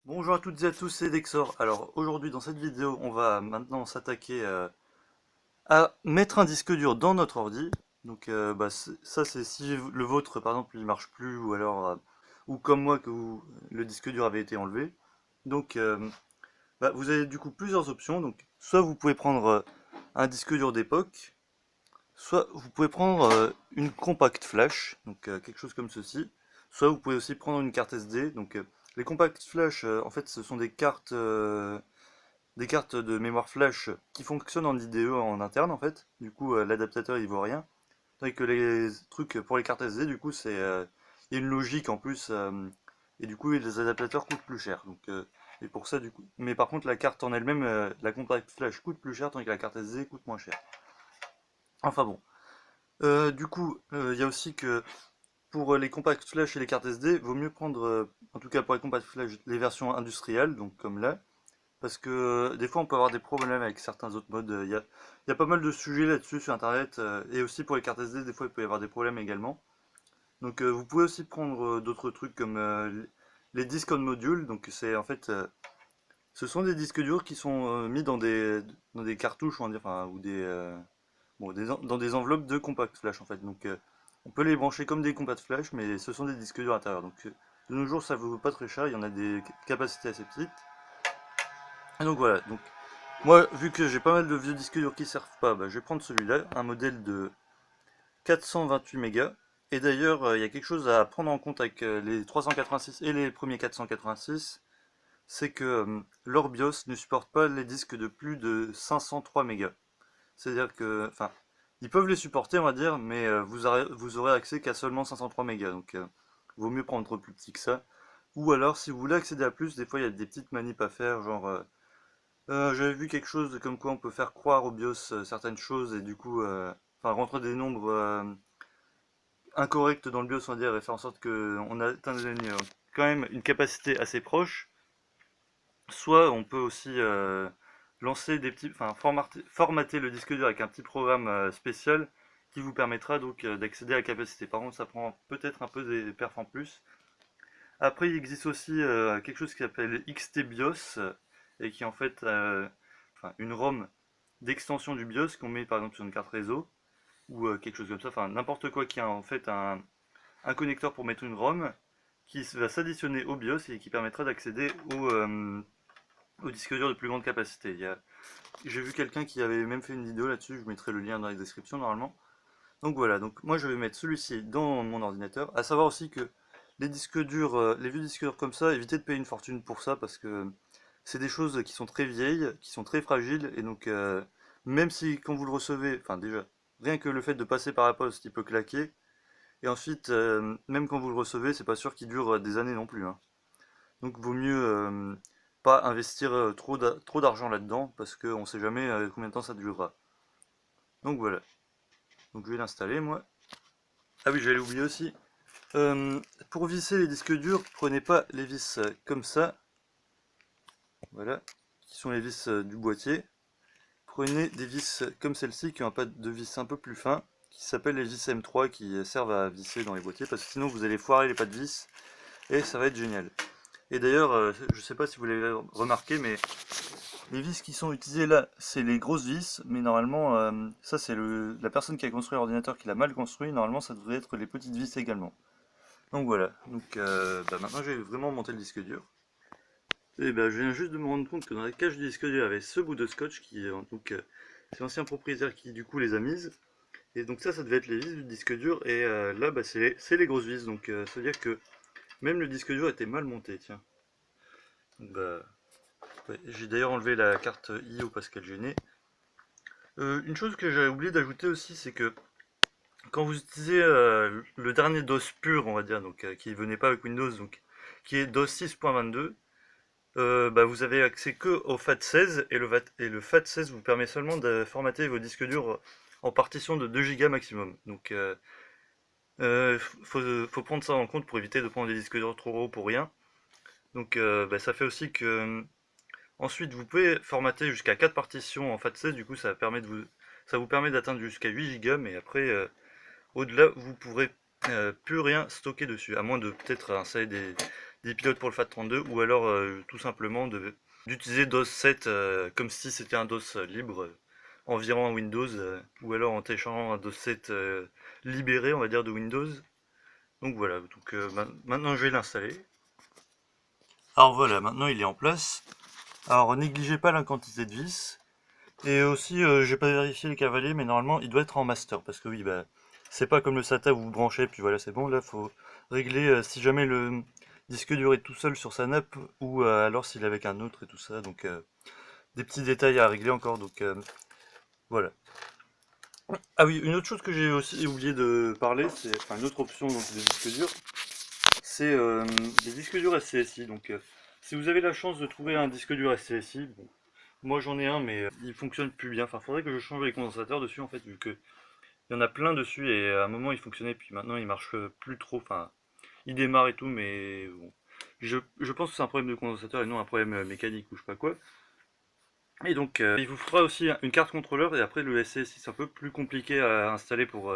Bonjour à toutes et à tous, c'est Dexor. Alors aujourd'hui dans cette vidéo, on va maintenant s'attaquer à mettre un disque dur dans notre ordi. Donc ça c'est si le vôtre par exemple il marche plus ou alors ou comme moi le disque dur avait été enlevé. Donc vous avez du coup plusieurs options. Donc soit vous pouvez prendre un disque dur d'époque, soit vous pouvez prendre une compact flash, donc quelque chose comme ceci. Soit vous pouvez aussi prendre une carte SD. Donc les compact flash, en fait, ce sont des cartes de mémoire flash qui fonctionnent en IDE en interne en fait. Du coup, l'adaptateur il vaut rien. Tandis que les trucs pour les cartes SD, du coup, il y a une logique en plus. Et du coup, les adaptateurs coûtent plus cher. Donc, et pour ça, du coup. Mais par contre, la carte en elle-même, la compact flash coûte plus cher, tandis que la carte SD coûte moins cher. Enfin bon. Du coup, il y a aussi que pour les compacts flash et les cartes SD, vaut mieux prendre, en tout cas pour les compacts flash, les versions industrielles, donc comme là, parce que des fois on peut avoir des problèmes avec certains autres modes. Il y a pas mal de sujets là-dessus sur internet, et aussi pour les cartes SD, des fois il peut y avoir des problèmes également. Donc vous pouvez aussi prendre d'autres trucs comme les disques on module, donc c'est en fait, ce sont des disques durs qui sont mis dans des cartouches, on va dire, enfin, ou dans des enveloppes de compact flash en fait. Donc on peut les brancher comme des compact flash, mais ce sont des disques durs à l'intérieur. Donc de nos jours ça vaut pas très cher, il y en a des capacités assez petites. Et donc voilà, donc moi vu que j'ai pas mal de vieux disques durs qui servent pas, je vais prendre celui-là, un modèle de 428 mégas. Et d'ailleurs, il y a quelque chose à prendre en compte avec les 386 et les premiers 486, c'est que leur BIOS ne supporte pas les disques de plus de 503 mégas. C'est-à-dire que, enfin, ils peuvent les supporter, on va dire, mais vous aurez accès qu'à seulement 503 mégas. Donc, vaut mieux prendre plus petit que ça. Ou alors, si vous voulez accéder à plus, des fois, il y a des petites manips à faire, genre, j'avais vu quelque chose comme quoi on peut faire croire au BIOS certaines choses et du coup, enfin, rentrer des nombres incorrects dans le BIOS, on va dire, et faire en sorte qu'on atteigne quand même une capacité assez proche. Soit on peut aussi lancer des petits, enfin formater le disque dur avec un petit programme spécial qui vous permettra donc d'accéder à la capacité. Par contre, ça prend peut-être un peu des perfs en plus. Après, il existe aussi quelque chose qui s'appelle XT-BIOS et qui est en fait enfin, une ROM d'extension du BIOS qu'on met par exemple sur une carte réseau ou quelque chose comme ça. Enfin, n'importe quoi qui a en fait un connecteur pour mettre une ROM qui va s'additionner au BIOS et qui permettra d'accéder au disque dur de plus grande capacité. J'ai vu quelqu'un qui avait même fait une vidéo là-dessus, je mettrai le lien dans la description normalement. Donc voilà, donc moi je vais mettre celui-ci dans mon ordinateur. À savoir aussi que les disques durs, les vieux disques durs comme ça, évitez de payer une fortune pour ça parce que c'est des choses qui sont très vieilles, qui sont très fragiles et donc même si quand vous le recevez, enfin déjà, rien que le fait de passer par la poste, il peut claquer. Et ensuite, même quand vous le recevez, c'est pas sûr qu'il dure des années non plus, hein. Donc vaut mieux pas investir trop d'argent là-dedans parce qu'on sait jamais combien de temps ça durera. Donc voilà. Donc je vais l'installer moi. Ah oui, j'allais oublier aussi. Pour visser les disques durs, prenez pas les vis comme ça. Voilà. Qui sont les vis du boîtier. Prenez des vis comme celle-ci qui ont un pas de vis un peu plus fin. Qui s'appellent les vis M3 qui servent à visser dans les boîtiers. Parce que sinon vous allez foirer les pas de vis. Et ça va être génial. Et d'ailleurs, je sais pas si vous l'avez remarqué, mais les vis qui sont utilisées là, c'est les grosses vis, mais normalement, ça c'est la personne qui a construit l'ordinateur qui l'a mal construit, normalement ça devrait être les petites vis également. Donc voilà, donc maintenant j'ai vraiment monté le disque dur. Et je viens juste de me rendre compte que dans la cage du disque dur il y avait ce bout de scotch qui, c'est l'ancien propriétaire qui du coup les a mises. Et donc ça devait être les vis du disque dur, et là c'est les grosses vis, donc ça veut dire que même le disque dur était mal monté, tiens. Donc, ouais, j'ai d'ailleurs enlevé la carte IO parce qu'elle gênait. Une chose que j'avais oublié d'ajouter aussi, c'est que quand vous utilisez le dernier DOS pur, on va dire, donc qui venait pas avec Windows, donc qui est DOS 6.22, vous avez accès que au FAT16 et le FAT16 vous permet seulement de formater vos disques durs en partition de 2 Go maximum. Donc faut prendre ça en compte pour éviter de prendre des disques durs trop gros pour rien. Donc ça fait aussi que ensuite, vous pouvez formater jusqu'à 4 partitions en FAT16, du coup ça vous permet d'atteindre jusqu'à 8 Go, mais après, au-delà, vous pourrez plus rien stocker dessus, à moins de peut-être installer des pilotes pour le FAT32, ou alors tout simplement d'utiliser DOS 7 comme si c'était un DOS libre, environ un Windows, ou alors en téléchargeant un DOS 7 libéré, on va dire, de Windows. Donc voilà, donc maintenant je vais l'installer. Alors voilà, maintenant il est en place. Alors négligez pas la quantité de vis. Et aussi, j'ai pas vérifié les cavaliers, mais normalement il doit être en master. Parce que oui, bah, c'est pas comme le SATA où vous branchez, puis voilà, c'est bon. Là, faut régler si jamais le disque dur est tout seul sur sa nappe, ou alors s'il est avec un autre et tout ça. Donc des petits détails à régler encore. Donc voilà. Ah oui, une autre chose que j'ai aussi oublié de parler, c'est enfin une autre option donc, des disques durs, c'est des disques durs SCSI. Donc si vous avez la chance de trouver un disque dur SCSI, bon, moi j'en ai un mais il fonctionne plus bien. Enfin, faudrait que je change les condensateurs dessus en fait, vu que il y en a plein dessus et à un moment il fonctionnait, puis maintenant il marche plus trop. Enfin, il démarre et tout, mais bon. Je pense que c'est un problème de condensateur et non un problème mécanique ou je sais pas quoi. Et donc, il vous faudra aussi une carte contrôleur, et après le SCSI c'est un peu plus compliqué à installer pour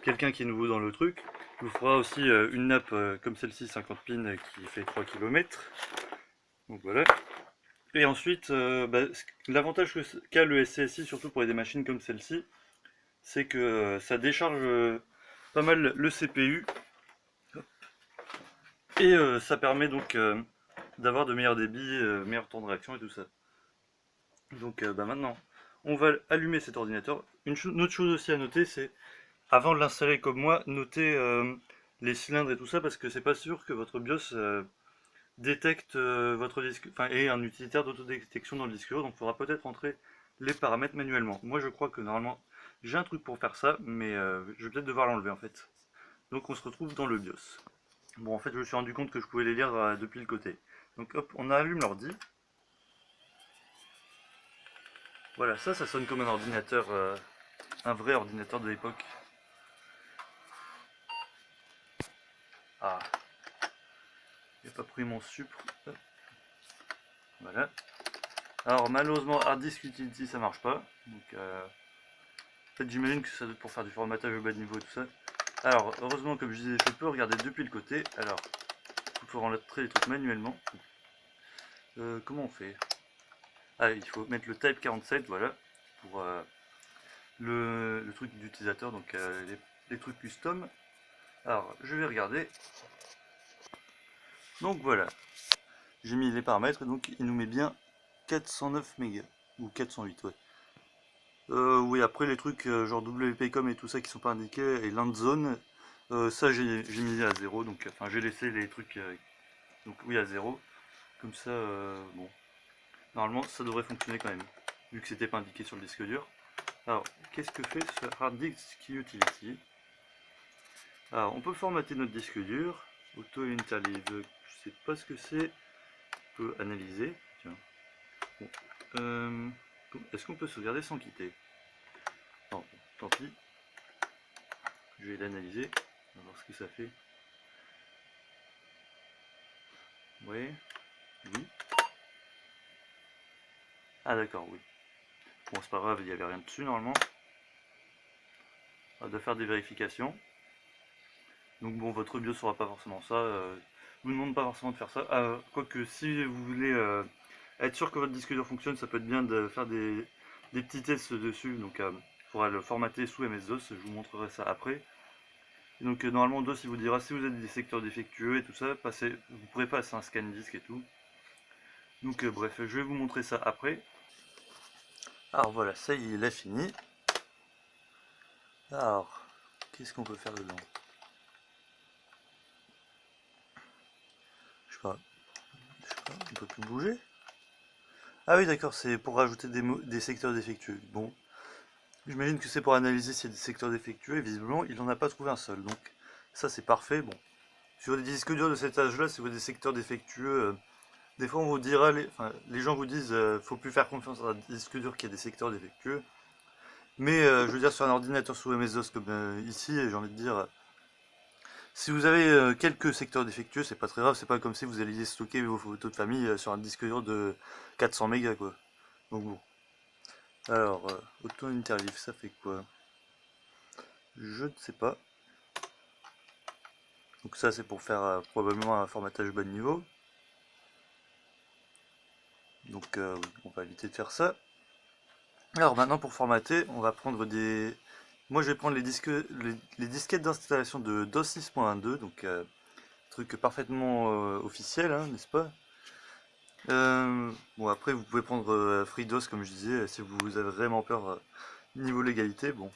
quelqu'un qui est nouveau dans le truc. Il vous faudra aussi une nappe comme celle-ci, 50 pins, qui fait 3 km. Donc voilà. Et ensuite, l'avantage qu'a le SCSI, surtout pour des machines comme celle-ci, c'est que ça décharge pas mal le CPU, et ça permet donc d'avoir de meilleurs débits, meilleurs temps de réaction et tout ça. Donc maintenant, on va allumer cet ordinateur. Une autre chose aussi à noter, c'est avant de l'installer comme moi, notez les cylindres et tout ça, parce que c'est pas sûr que votre BIOS détecte votre disque, enfin, ait un utilitaire d'autodétection dans le disque dur, donc il faudra peut-être entrer les paramètres manuellement. Moi je crois que normalement j'ai un truc pour faire ça, mais je vais peut-être devoir l'enlever en fait. Donc on se retrouve dans le BIOS. Bon, en fait je me suis rendu compte que je pouvais les lire depuis le côté. Donc hop, on allume l'ordi. Voilà, ça sonne comme un ordinateur, un vrai ordinateur de l'époque. Ah, j'ai pas pris mon supre. Hop, voilà. Alors malheureusement Hard Disk Utility ça marche pas. Donc en fait j'imagine que ça doit être pour faire du formatage au bas de niveau et tout ça. Alors heureusement comme je disais je peux regarder depuis le côté. Alors il faut rentrer les trucs manuellement. Comment on fait? Ah, il faut mettre le Type 47, voilà, pour le truc d'utilisateur, donc les trucs custom. Alors je vais regarder. Donc voilà, j'ai mis les paramètres, donc il nous met bien 409 mégas, ou 408, ouais. Oui, après les trucs genre WPcom et tout ça qui sont pas indiqués, et Landzone, ça j'ai mis à 0, donc enfin j'ai laissé les trucs donc oui à 0, comme ça bon, normalement ça devrait fonctionner quand même, vu que c'était pas indiqué sur le disque dur. Alors, qu'est-ce que fait ce Hard Disk Utility? Alors, on peut formater notre disque dur, auto interleave, je sais pas ce que c'est, on peut analyser, tiens, bon, est-ce qu'on peut sauvegarder sans quitter? Non, tant pis. Je vais l'analyser, on va voir ce que ça fait. Oui, oui. Ah d'accord, oui. Bon, c'est pas grave, il n'y avait rien dessus normalement. On va faire des vérifications. Donc bon, votre BIOS ne saura pas forcément ça. Je vous demande pas forcément de faire ça. Quoique, si vous voulez être sûr que votre disque dur fonctionne, ça peut être bien de faire des petits tests dessus. Donc il faudra le formater sous MS-DOS, je vous montrerai ça après. Et donc normalement DOS il vous dira si vous avez des secteurs défectueux et tout ça, vous pourrez passer un scan disque et tout. Donc bref, je vais vous montrer ça après. Alors voilà, ça il est fini. Alors, qu'est-ce qu'on peut faire dedans? Je sais pas, on peut plus bouger? Ah oui d'accord, c'est pour rajouter des secteurs défectueux. Bon, j'imagine que c'est pour analyser s'il y a des secteurs défectueux, et visiblement il n'en a pas trouvé un seul. Donc ça c'est parfait. Bon, sur des disques durs de cet âge-là, si vous avez des secteurs défectueux, des fois on vous dira, les gens vous disent faut plus faire confiance à un disque dur qui a des secteurs défectueux. Mais je veux dire sur un ordinateur sous MS-DOS comme ici, j'ai envie de dire, si vous avez quelques secteurs défectueux, c'est pas très grave, c'est pas comme si vous alliez stocker vos photos de famille sur un disque dur de 400 mégas quoi. Donc bon. Alors, auto interleave, ça fait quoi? Je ne sais pas. Donc ça c'est pour faire probablement un formatage bas de niveau. Donc on va éviter de faire ça. Alors maintenant pour formater, on va prendre des... Moi je vais prendre les disquettes d'installation de DOS 6.22, donc truc parfaitement officiel, hein, n'est-ce pas? Bon après vous pouvez prendre FreeDOS comme je disais, si vous avez vraiment peur niveau légalité, bon.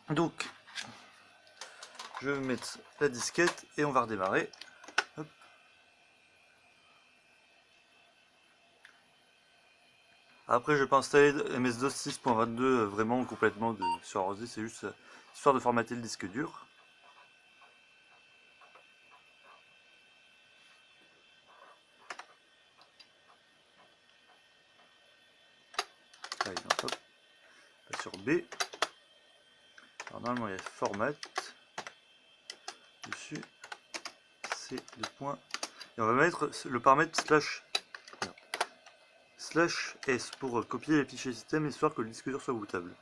Donc je vais mettre la disquette et on va redémarrer. Hop. Après je vais pas installer MS-DOS 6.22 vraiment complètement sur ordi, c'est juste histoire de formater le disque dur. Allez, non, hop, pas sur B. Alors, normalement il y a format dessus, C deux points. Et on va mettre le paramètre /S pour copier les fichiers système histoire que le disque dur soit bootable.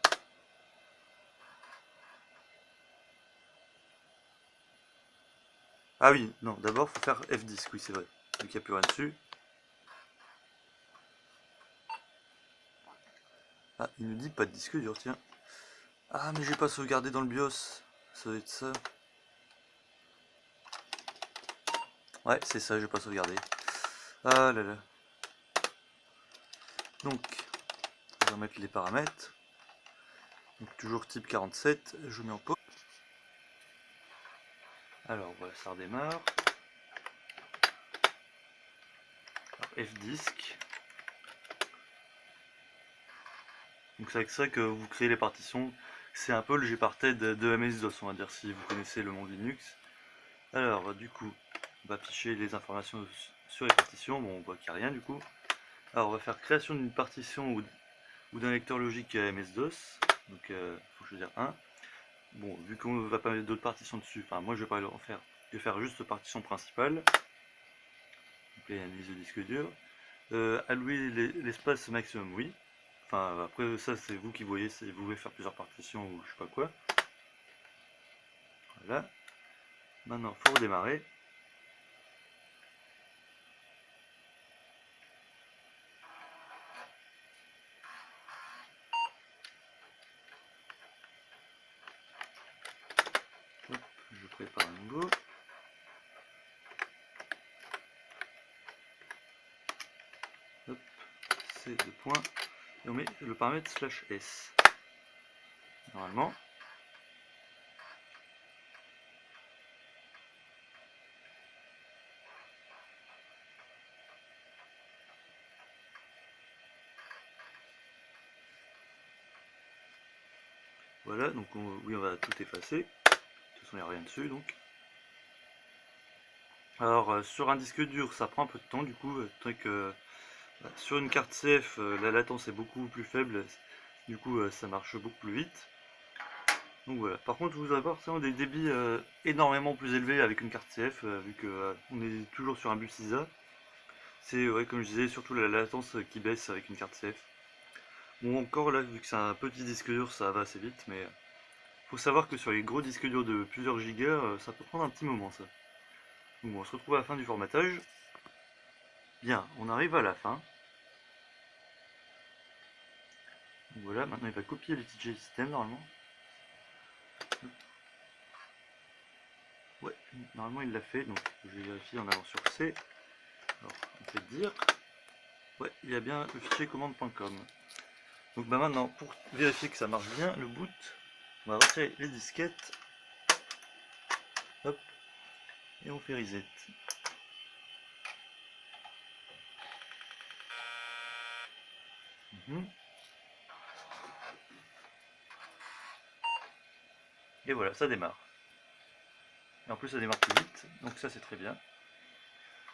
Ah oui, non, d'abord faut faire F10, oui c'est vrai, vu qu'il n'y a plus rien dessus. Ah, il nous dit pas de disque dur, tiens. Ah, mais j'ai pas sauvegardé dans le BIOS, ça doit être ça. Ouais, c'est ça, j'ai pas sauvegardé. Ah là là. Donc, on va mettre les paramètres. Donc, toujours type 47, je mets en pause. Alors voilà, ça redémarre. Alors, F-Disk. Donc c'est avec ça que vous créez les partitions. C'est un peu le gparted de MS-DOS, on va dire, si vous connaissez le monde Linux. Alors du coup, on va afficher les informations sur les partitions. Bon, on voit qu'il n'y a rien du coup. Alors on va faire création d'une partition ou d'un lecteur logique MS-DOS. Donc il faut choisir un. Bon, vu qu'on ne va pas mettre d'autres partitions dessus, enfin moi je vais pas en faire. Je vais faire juste partition principale. Donc là il y a une liste de disque dur. Allouer l'espace maximum, oui. Enfin, après, ça, c'est vous qui voyez si vous voulez faire plusieurs partitions ou je sais pas quoi. Voilà. Maintenant, il faut redémarrer. Hop, je prépare un nouveau. Hop, c'est deux points. Et on met le paramètre /S. Normalement. Voilà, donc oui, on va tout effacer. De toute façon, il n'y a rien dessus, donc. Alors, sur un disque dur, ça prend un peu de temps, du coup, tant que sur une carte CF, la latence est beaucoup plus faible, du coup, ça marche beaucoup plus vite. Donc voilà. Par contre, vous allez forcément des débits énormément plus élevés avec une carte CF, vu que on est toujours sur un bus ISA. C'est, ouais, comme je disais, surtout la latence qui baisse avec une carte CF. Bon, encore là, vu que c'est un petit disque dur, ça va assez vite, mais faut savoir que sur les gros disques durs de plusieurs gigas, ça peut prendre un petit moment, ça. Donc bon, on se retrouve à la fin du formatage. Bien, on arrive à la fin. Donc voilà, maintenant il va copier les fichiers système normalement. Ouais, normalement il l'a fait, donc je vais vérifier en allant sur C. Alors, on fait dire. Ouais, il y a bien le fichier commande.com. Donc bah maintenant, pour vérifier que ça marche bien, le boot, on va retirer les disquettes. Hop, et on fait reset. Et voilà, ça démarre. Et en plus ça démarre plus vite, donc ça c'est très bien.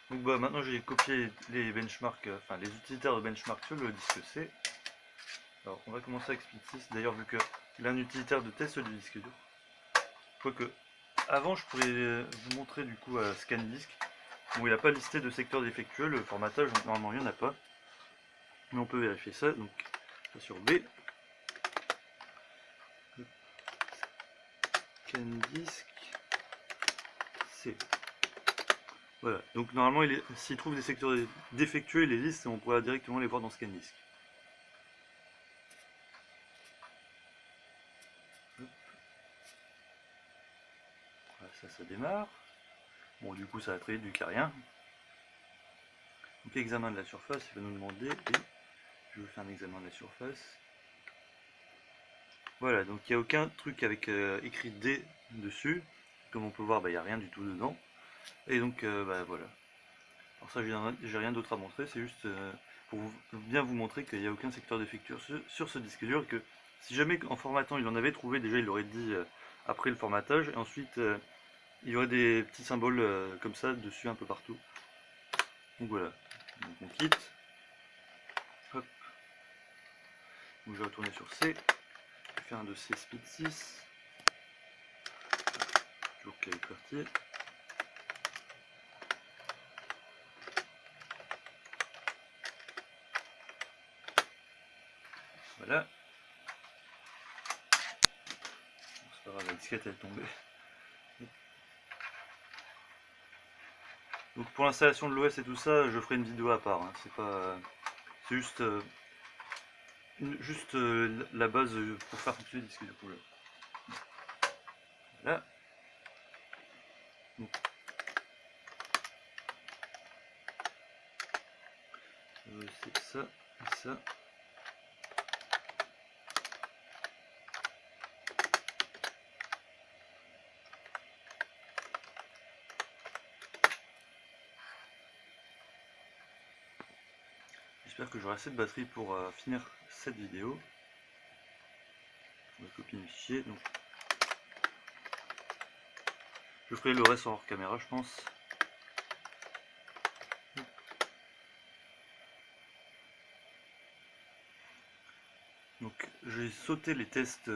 Donc bah maintenant j'ai copié les benchmarks, enfin les utilitaires de benchmark sur le disque C. Alors on va commencer avec SpeedSys, d'ailleurs vu qu'il a un utilitaire de test du disque dur. Quoique, avant je pourrais vous montrer du coup ScanDisk. Bon, il n'a pas listé de secteur défectueux, le formatage, donc normalement il n'y en a pas. Mais on peut vérifier ça, donc sur B. ScanDisk. C. Voilà, donc normalement s'il trouve des secteurs défectueux, il les liste et on pourra directement les voir dans ScanDisk. Voilà, ça démarre. Bon, du coup ça va très vite vu qu'il n'y a rien. Donc examen de la surface, il va nous demander, et je vais faire un examen de la surface. Voilà, donc il n'y a aucun truc avec écrit D dessus. Comme on peut voir, il n'y a rien du tout dedans. Et donc voilà. Alors ça, j'ai rien d'autre à montrer, c'est juste pour bien vous montrer qu'il n'y a aucun secteur défectueux sur ce disque dur, que si jamais en formatant il en avait trouvé, déjà il l'aurait dit après le formatage, et ensuite il y aurait des petits symboles comme ça dessus un peu partout. Donc voilà, donc on quitte. Hop. Donc je vais retourner sur C, je vais faire un dossier speed 6, toujours qu'il est parti. Voilà. Bon, c'est pas grave, la disquette elle est tombée. Donc pour l'installation de l'OS et tout ça, je ferai une vidéo à part. Hein. C'est juste, la base pour faire fonctionner le disque dur. Voilà. Donc, c'est ça et ça. J'espère que j'aurai assez de batterie pour finir cette vidéo. On va copier le fichier. Donc, je ferai le reste en hors caméra, je pense. Donc, j'ai sauté les tests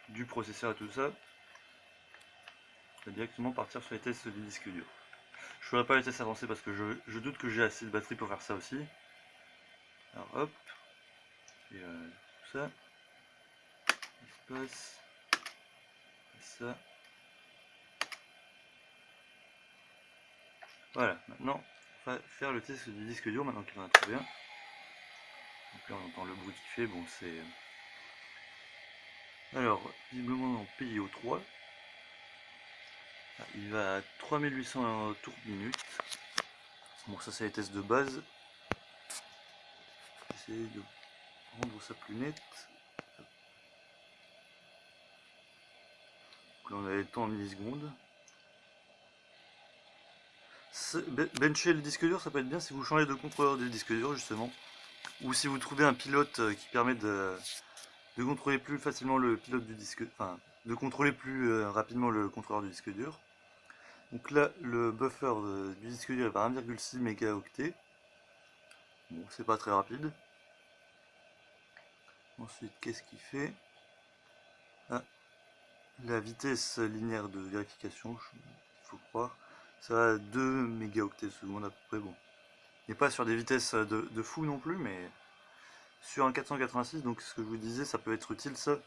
du processeur et tout ça. Je vais directement partir sur les tests du disque dur. Je ne ferai pas les tests avancés parce que je doute que j'ai assez de batterie pour faire ça aussi. Alors hop, et tout ça, espace, et ça. Voilà, maintenant on va faire le test du disque dur maintenant qu'il en a trouvé un. Donc là on entend le bruit qu'il fait, bon c'est... Alors, visiblement en PIO 3, il va à 3800 tours minute. Bon ça c'est les tests de base. J'essaie de rendre ça plus net. Donc là on a le temps en millisecondes. Bencher le disque dur ça peut être bien si vous changez de contrôleur du disque dur justement. Ou si vous trouvez un pilote qui permet de contrôler plus facilement le pilote du disque, enfin de contrôler plus rapidement le contrôleur du disque dur. Donc là le buffer du disque dur est à 1,6 mégaoctets. Bon c'est pas très rapide. Ensuite qu'est-ce qu'il fait? Ah, la vitesse linéaire de vérification, il faut croire, ça va à 2 mégaoctets seconde à peu près. Bon, il n'est pas sur des vitesses de fou non plus, mais sur un 486, donc ce que je vous disais, ça peut être utile ça.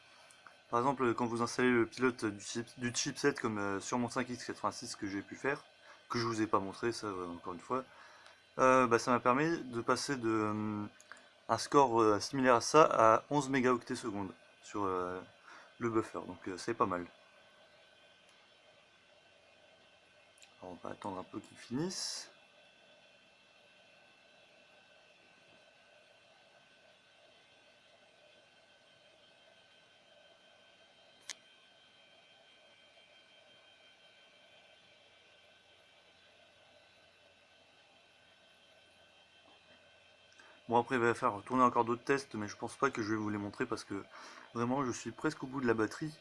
Par exemple, quand vous installez le pilote du chipset comme sur mon 5X86 que j'ai pu faire, que je vous ai pas montré ça encore une fois, ça m'a permis de passer de un score similaire à ça à 11 mégaoctets seconde sur le buffer, donc c'est pas mal. Alors, on va attendre un peu qu'il finisse. Bon après il va falloir tourner encore d'autres tests, mais je pense pas que je vais vous les montrer parce que vraiment je suis presque au bout de la batterie.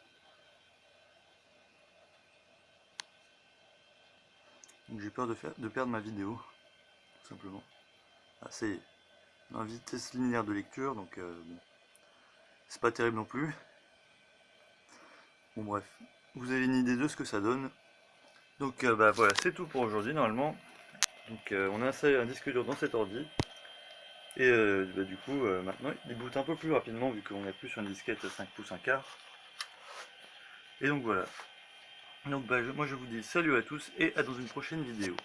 Donc j'ai peur de perdre ma vidéo, tout simplement. Ah ça y est, en vitesse linéaire de lecture, donc bon, c'est pas terrible non plus. Bon bref, vous avez une idée de ce que ça donne. Donc voilà, c'est tout pour aujourd'hui normalement. Donc on a installé un disque dur dans cet ordi. Et du coup maintenant il boot un peu plus rapidement vu qu'on est plus sur une disquette 5 pouces 1/4. Et donc voilà. Donc bah, moi je vous dis salut à tous et à dans une prochaine vidéo.